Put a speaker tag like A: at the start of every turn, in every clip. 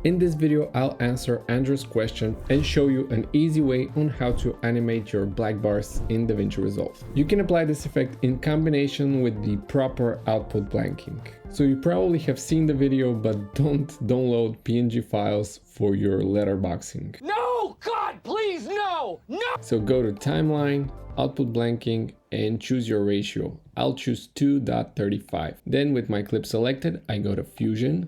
A: In this video, I'll answer Andrew's question and show you an easy way on how to animate your black bars in DaVinci Resolve. You can apply this effect in combination with the proper output blanking. So you probably have seen the video, but don't download PNG files for your letterboxing.
B: No! God, please, no! No!
A: So go to Timeline, Output Blanking, and choose your ratio. I'll choose 2.35. Then with my clip selected, I go to Fusion.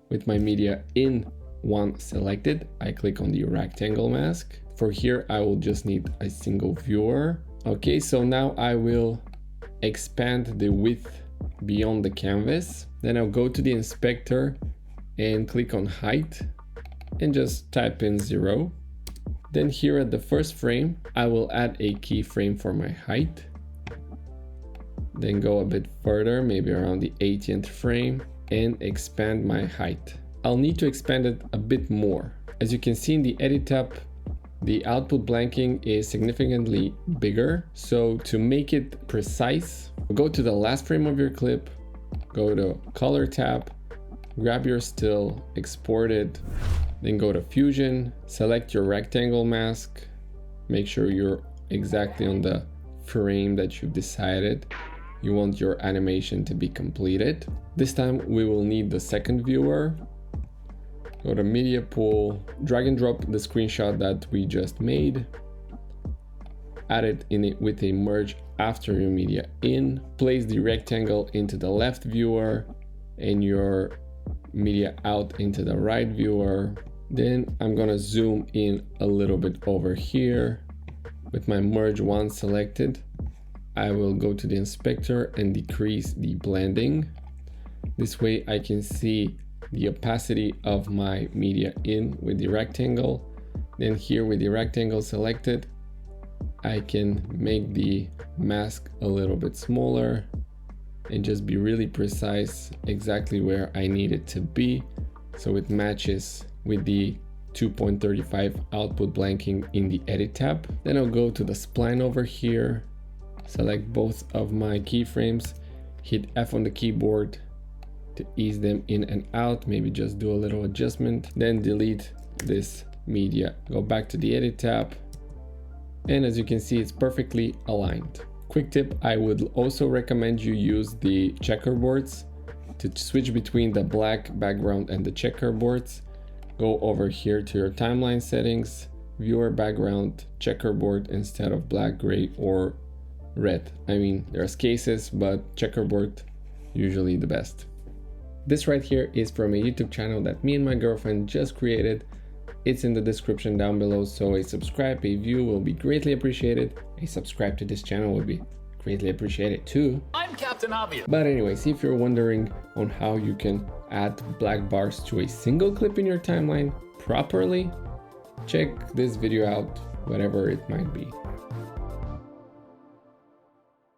A: With my media in 1 selected, I click on the rectangle mask. For here, I will just need a single viewer. Okay, so now I will expand the width beyond the canvas. Then I'll go to the inspector and click on height and just type in 0. Then here at the first frame, I will add a keyframe for my height. Then go a bit further, maybe around the 80th frame, and expand my height. I'll need to expand it a bit more. As you can see in the edit tab, the output blanking is significantly bigger. So to make it precise, go to the last frame of your clip, go to color tab, grab your still, export it, then go to Fusion, select your rectangle mask, make sure you're exactly on the frame that you've decided you want your animation to be completed. This time we will need the second viewer. Go to Media Pool, drag and drop the screenshot that we just made. Add it in it with a merge after your media in. Place the rectangle into the left viewer and your media out into the right viewer. Then I'm gonna zoom in a little bit over here. With my merge 1 selected, I will go to the inspector and decrease the blending. This way I can see the opacity of my media in with the rectangle. Then here with the rectangle selected, I can make the mask a little bit smaller and just be really precise exactly where I need it to be, so it matches with the 2.35 output blanking in the edit tab. Then I'll go to the spline over here, select both of my keyframes, hit F on the keyboard to ease them in and out, maybe just do a little adjustment, then delete this media. Go back to the edit tab, and as you can see, it's perfectly aligned. Quick tip, I would also recommend you use the checkerboards to switch between the black background and the checkerboards. Go over here to your timeline settings, viewer background, checkerboard instead of black, gray, or red. I mean, there's cases, but checkerboard usually the best. This right here is from a YouTube channel that me and my girlfriend just created. It's in the description down below, so a subscribe, a view will be greatly appreciated. A subscribe to this channel would be greatly appreciated too.
B: I'm Captain Obvious.
A: But anyways, if you're wondering on how you can add black bars to a single clip in your timeline properly, check this video out, whatever it might be.